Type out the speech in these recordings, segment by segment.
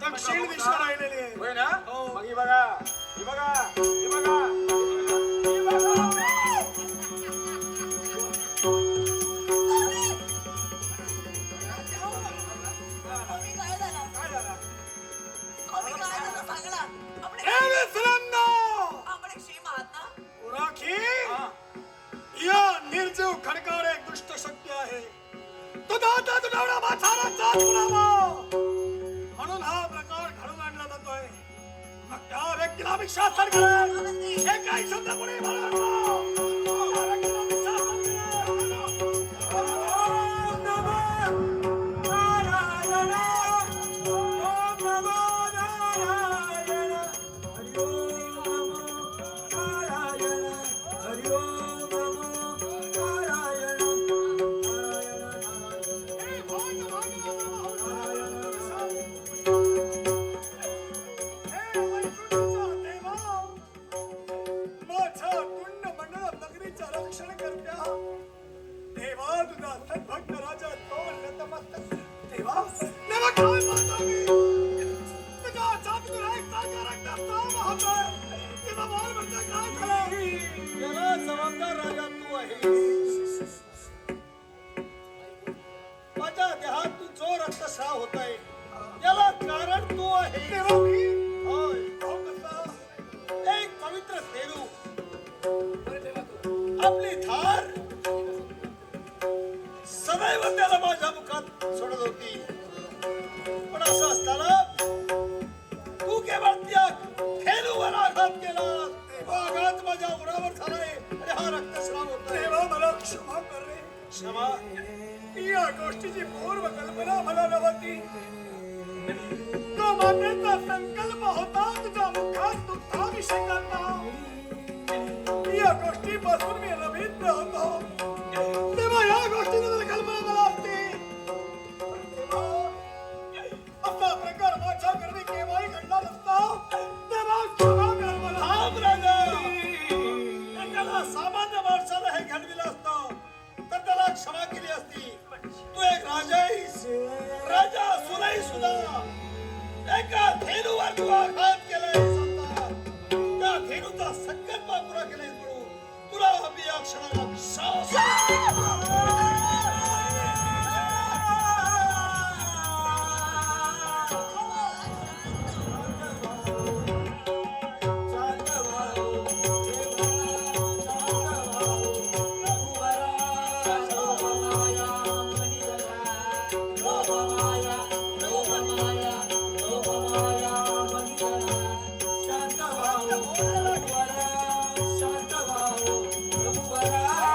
दक्षिण दिशा राहिलेली आहे. होय ना? हो. मग ही बघा, ही बघा, ही बघा, ही बघा. काय झालं? ए मित्रांनो, उराखी हा. या निर्जीव खडकावर एक दुष्ट शक्ती आहे. तो दाता तुडवडा माथारा जात पुरावा म्हणून हा प्रकार घडून आणला जातोय. मग त्या व्यक्तीला मी शासन करेन. हे काही शब्द कोणी मला नको. त्या व्यक्तीला मी शासन करेन. ओम नमः नारायण. ओम नमः नारायण. हरि ओम नमः नारायण. हरि ओम नमः नारायण. हे भाग्य भाग्य नारायण. हे वैकुंठचा देवा, माझ्या कुंड मंडळ नगरीच्या रक्षण करत्या देवा, तुझा सद्भक्त राजा तो नतमस्तक देवा, नमस्कार माता मी तुझ्या चातुर्या सागर रक्ताचा वाहतोय. तेव्हा बोल म्हणजे काय झालं? याला जबाबदार राजा तू आहेस. माझ्या देहात तू जो रक्तस्राव होतोय याला कारण तू आहे. देवा मी होय, भाऊ कसा? एक पवित्र पेरू आपली धार सदैव त्याला माझ्या मुखात सोडत होती. पण असं असताना तू केवळ त्या फेलूवर आघात केला. तो आघात माझ्या उरावर झालाय आणि हा रक्तस्राव होतोय. देवा मला क्षमा कर रे. क्षमा या गोष्टीची पूर्व कल्पना मला नव्हती. तो मातेचा संकल्प होता तुझ्या मुखात दुग्धाभिषेकाचा. या गोष्टीपासून मी रमित होतो. तेव्हा या गोष्टीची जर कल्पना मला असती, तेव्हा असा प्रकार माझ्या घरी केव्हाही घडला नसता. तेव्हा क्षमा कर मला. थांब राजा. एखादा सामान्य माणसाला हे घडविलं असतं तर त्याला क्षमा केली असती. तू एक राजा आहेस. राजा असूनही सुद्धा एका धेनूवर तू आघात केलाय. त्या धेनूचा संकल्प पुरा केलाय म्हणून तुला मी या क्षणाला शांत व्हा, रघुवरा.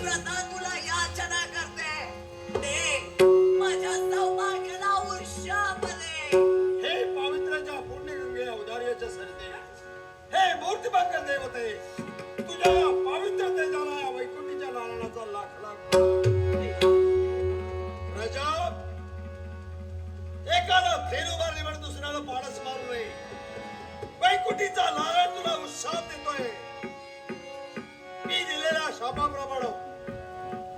पतिव्रता तुला याचना करते. दे माझ्या सौभाग्याला उर्षामध्ये. हे पावित्र्याच्या पुण्यगंगे औदार्याच्या सरते, हे मूर्तिमंगल देवते, तुझ्या पवित्र तेजाला या वैकुंठीच्या नारायणाचा लाख लाख रजब, एकाला फेरू मारली म्हणून दुसऱ्याला पाडस मारू नये. वैकुंठीचा नारायण तुला उत्साह देतोय. मी दिलेल्या शापाप्रमाणे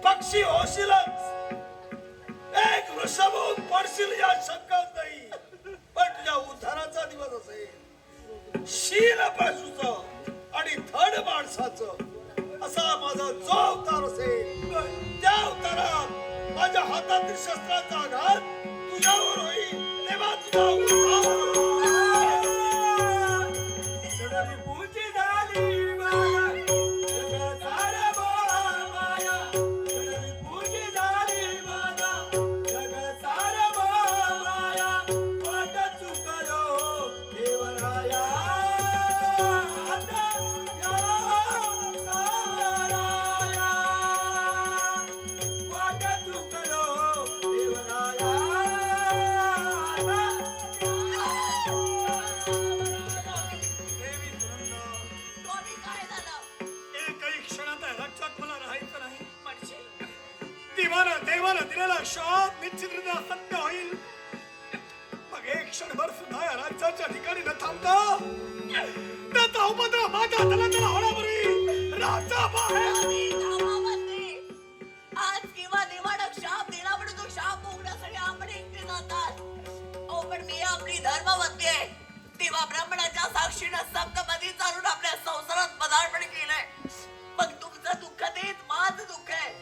पक्षी होशीलच, एक वृषभ होऊन पडशील या शंकाच नाही. पण तुझ्या उद्धाराचा दिवस असेल. शील पशुचं आणि धड माणसाचं असा माझा जो अवतार असेल, त्या अवतारात माझ्या हातातील शस्त्राचा आघात तुझ्यावर होईल. तेव्हा तुझा उद्धार होईल. सदरी पूजी झाली माया, जग सारं माया. सदरी पूजी झाली माया, जग सारं माया. वाट चुकलो देवराया, आता या सावराया. वाट चुकलो देवराया, देवी सुनंदा, स्वामी काय झालं? एकही क्षणात लक्षात मला राहायचं नाही. म्हणजे देवानं दिलेला शाप निश्चितरित्या सत्य होईल. मग एक क्षणभर सुद्धा या राज्याच्या ठिकाणी न थांबता त्याचा उपद्रव माझ्या तलाला होण्यापूर्वी राजा बाहेर. स्वामी धामामध्ये आज किंवा देवानं शाप दिला म्हणून तो शाप भोगण्यासाठी आपण एकटे जातात. अहो पण मी आपली धर्मवंती आहे. तेव्हा ब्राह्मणाच्या साक्षीनं सप्तपदी चालून आपल्या संसारात पदार्पण केलंय. मग तुमचं दुःख तेच माझं दुःख आहे.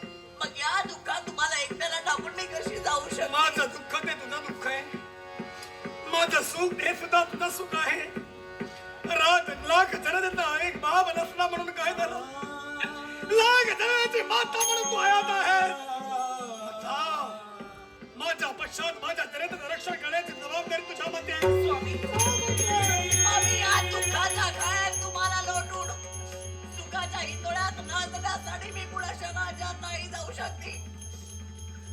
मग या दुःखात तुम्हाला एकट्याला टाकून मी कशी जाऊ शकते? माझं दुःख ते तुझं दुःख आहे. माझं सुख हे सुद्धा तुझं सुख आहे. लाख जनतेचा एक बाप नसला म्हणून काय झालं? लाख जणांची माता म्हणून तू हयात आहे. माझ्या पश्चात माझ्या जनतेचं रक्षण करण्याची जबाबदारी तुझ्यामध्ये आहे. आम्ही या दुःखाच्या काळात तुम्हाला लोटून सुखाच्या हितोळ्यात नाचण्यासाठी मी कुणाच्या राज्यात नाही जाऊ शकते.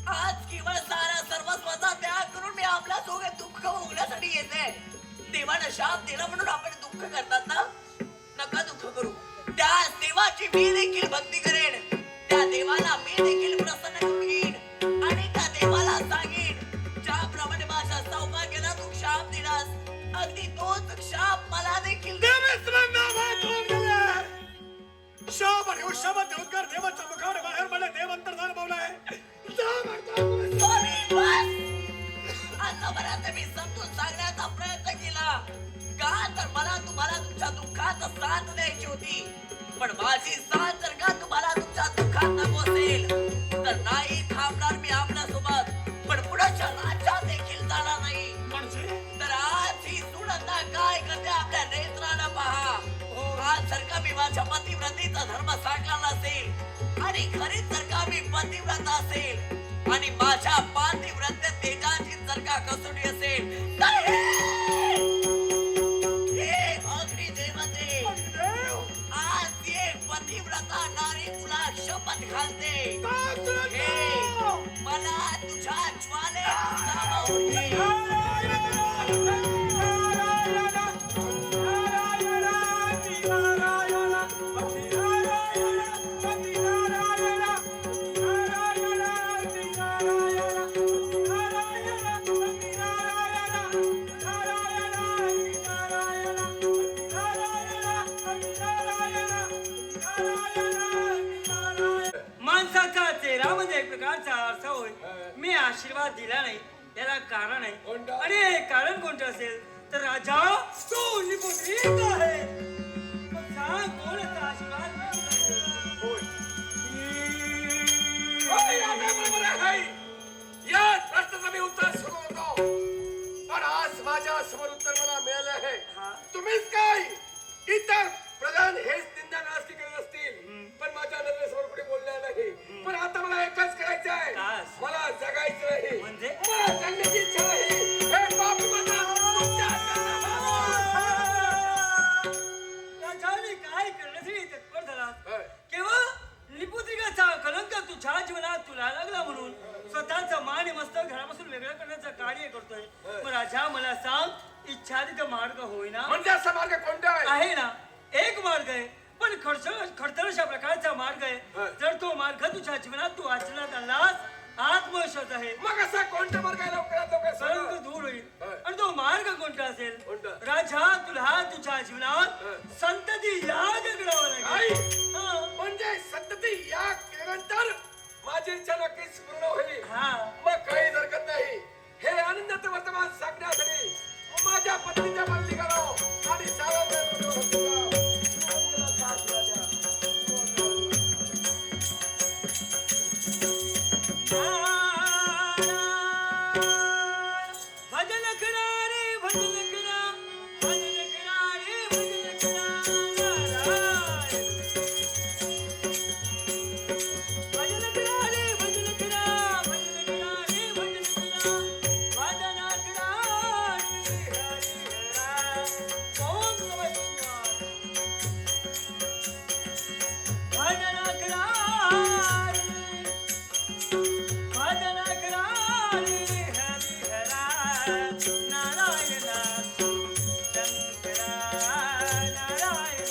आज केवळ सारा सर्वस्वाचा त्याग करून मी आपल्या सोबत दुःख भोगण्यासाठी येते. देवानं शाप दिला म्हणून आपण दुःख करतात ना? नका दुःख करू. त्या देवाची मी देखील भक्ती करेन. त्या देवाला मी देखील प्रसन्न करून घेईन आणि त्या देवाला सांगेन ज्याप्रमाणे माझ्या सौभाग्याला तू शाप दिलास, अगदी तोच शाप मला देखील दे. शाप आणि उशापत उद्गार देवाच्या मुखावर बाहेर पडले. देव अंतर्धान पावलाय. स्वामी, बस. आतापर्यंत मी समजून सांगण्याचा प्रयत्न केला. का तर मला तुम्हाला तुमच्या दुःखात साथ द्यायची होती. पण माझी साथ जर का तुम्हाला तुमच्या दुःखात नको असेल तर नाही थांबणार मी आपल्या सोबत. पण पुढच्या राज्यात देखील जाणार नाही. म्हणजे तर आज ही सुनंदा काय करते आपल्या नेत्रानं पहा. आज जर का मी माझ्या पतिव्रतेचा धर्म साकारला असेल आणि खरीच जर का मी पतिव्रता असेल आणि माझ्या पातिव्रत्य तेजाची जर का कसोटी असेल तर हे अग्निदेवते आज ये पतिव्रता नारी तुला शपथ घालते. हे मला तुझ्या ज्वालेत सामावून घे. माणसाचा चेहरामध्ये एक प्रकारचा अर्थ होय. मी आशीर्वाद दिला नाही याला कारण आहे. आणि हे कारण कोणतं असेल तर राजा तो निपुत्रिक आहे. मग सांग कोणाचा आशीर्वाद या प्रश्नाचं मी उत्तर शोधत होतो, पण आज माझ्या समोर उत्तर मला मिळालं आहे. तुम्हीच काय इतर प्रधान हेच निंदा नास्ती करत असतील, पण माझ्या नजरेसमोर कुठे बोलणार नाही. पण आता मला एकच करायचं आहे. काय? मला जगायचं नाही. म्हणजे? मला जगण्याची इच्छा नाही. हे पाप माझा तुमच्या हातात आहे. असा मार्ग कोणता आहे आहे ना एक मार्ग आहे पण खडतर अशा प्रकारचा मार्ग आहे जर तो मार्ग तुझ्या जीवनात तू आचरणात आणलास आत्मविश्वास आहे मग असा कोणता मार्ग आहे लवकरात लवकर सांगा. कलंक दूर होईल आणि तो मार्ग कोणता असेल कोणता? राजा तुला तुझ्या जीवनात संतती याग करावा लागेल आई, हा. म्हणजे संतती या केल्यानंतर माझी इच्छा नक्कीच पूर्ण होईल हा मग काही हरकत नाही हे आनंदाचं वर्तमान सांगण्यासाठी माझ्या पत्नीच्या मागणी करावं आणि भजन करा रे भजन करा भजन करा रे भजन करा नारायण. भजन करा रे भजन करा भजन करा रे भजन करा भजन करा रे हरी हरा. ओम नमः शिवाय. भजन करा रे भजन करा रे हरी हरा. नारायण शंकरा नारायण